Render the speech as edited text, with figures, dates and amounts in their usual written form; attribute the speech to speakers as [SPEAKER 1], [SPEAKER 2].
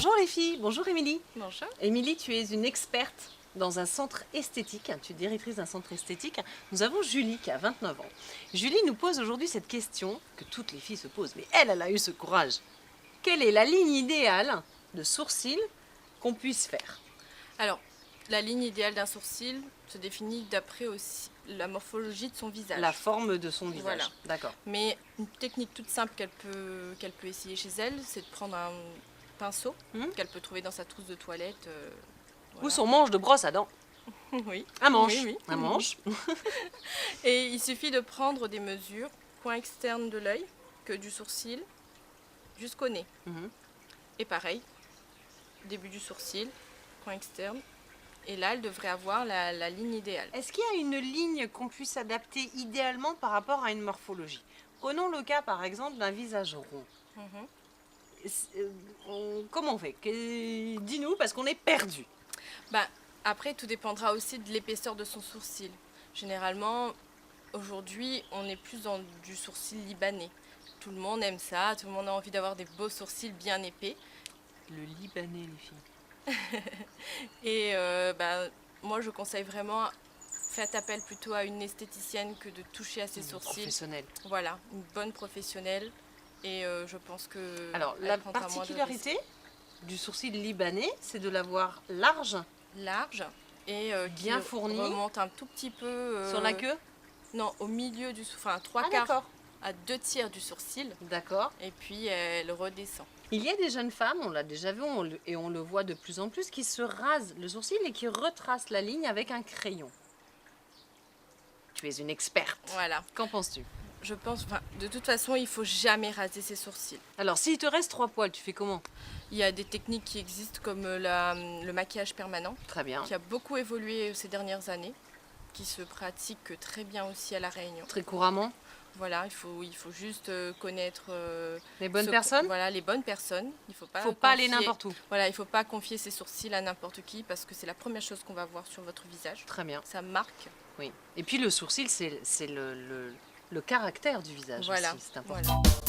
[SPEAKER 1] Bonjour les filles, bonjour Émilie.
[SPEAKER 2] Bonjour.
[SPEAKER 1] Émilie, tu es une experte dans un centre esthétique, tu es directrice d'un centre esthétique. Nous avons Julie qui a 29 ans. Julie nous pose aujourd'hui cette question que toutes les filles se posent, mais elle a eu ce courage. Quelle est la ligne idéale de sourcils qu'on puisse faire?
[SPEAKER 2] Alors, la ligne idéale d'un sourcil se définit d'après aussi la morphologie de son visage.
[SPEAKER 1] La forme de son visage,
[SPEAKER 2] Voilà.
[SPEAKER 1] d'accord.
[SPEAKER 2] Mais une technique toute simple qu'elle peut essayer chez elle, c'est de prendre un pinceau qu'elle peut trouver dans sa trousse de toilette.
[SPEAKER 1] Ou son manche de brosse à dents.
[SPEAKER 2] Oui.
[SPEAKER 1] Un manche,
[SPEAKER 2] Oui, oui.
[SPEAKER 1] un manche.
[SPEAKER 2] Et il suffit de prendre des mesures, coin externe de l'œil, que du sourcil, jusqu'au nez.
[SPEAKER 1] Mhm.
[SPEAKER 2] Et pareil, début du sourcil, coin externe. Et là, elle devrait avoir la ligne idéale.
[SPEAKER 1] Est-ce qu'il y a une ligne qu'on puisse adapter idéalement par rapport à une morphologie? Prenons le cas par exemple d'un visage rond. Comment on fait? Dis-nous parce qu'on est perdu.
[SPEAKER 2] Bah, après, tout dépendra aussi de l'épaisseur de son sourcil. Généralement, aujourd'hui, on est plus dans du sourcil libanais. Tout le monde aime ça, tout le monde a envie d'avoir des beaux sourcils bien épais.
[SPEAKER 1] Le libanais, les filles.
[SPEAKER 2] Et moi, je conseille vraiment, faites appel plutôt à une esthéticienne que de toucher à ses sourcils.
[SPEAKER 1] Professionnel.
[SPEAKER 2] Voilà, une bonne professionnelle. Et je pense que.
[SPEAKER 1] Alors,
[SPEAKER 2] elle
[SPEAKER 1] la
[SPEAKER 2] prendra moins de
[SPEAKER 1] particularité
[SPEAKER 2] risques.
[SPEAKER 1] du sourcil libanais, c'est de l'avoir large
[SPEAKER 2] Large et
[SPEAKER 1] bien
[SPEAKER 2] qui
[SPEAKER 1] fourni.
[SPEAKER 2] remonte un tout petit peu.
[SPEAKER 1] Sur la queue.
[SPEAKER 2] Non, au milieu du sourcil, enfin 3
[SPEAKER 1] Ah,
[SPEAKER 2] quarts
[SPEAKER 1] d'accord.
[SPEAKER 2] à 2 tiers du sourcil.
[SPEAKER 1] D'accord.
[SPEAKER 2] Et puis elle redescend.
[SPEAKER 1] Il y a des jeunes femmes, on l'a déjà vu et on le voit de plus en plus, qui se rasent le sourcil et qui retracent la ligne avec un crayon. Tu es une experte.
[SPEAKER 2] Voilà.
[SPEAKER 1] Qu'en penses-tu?
[SPEAKER 2] Je pense, de toute façon, il faut jamais raser ses sourcils.
[SPEAKER 1] Alors, s'il te reste 3 poils, tu fais comment?
[SPEAKER 2] Il y a des techniques qui existent comme le maquillage permanent,
[SPEAKER 1] Très bien.
[SPEAKER 2] qui a beaucoup évolué ces dernières années, qui se pratique très bien aussi à La Réunion.
[SPEAKER 1] Très couramment.
[SPEAKER 2] Voilà, il faut juste connaître
[SPEAKER 1] Les bonnes personnes.
[SPEAKER 2] Voilà, les bonnes personnes. Il faut
[SPEAKER 1] Faut pas aller n'importe où.
[SPEAKER 2] Voilà, il faut pas confier ses sourcils à n'importe qui parce que c'est la première chose qu'on va voir sur votre visage.
[SPEAKER 1] Très bien.
[SPEAKER 2] Ça marque.
[SPEAKER 1] Oui. Et puis le sourcil, c'est le caractère du visage
[SPEAKER 2] Voilà.
[SPEAKER 1] aussi, c'est important.
[SPEAKER 2] Voilà.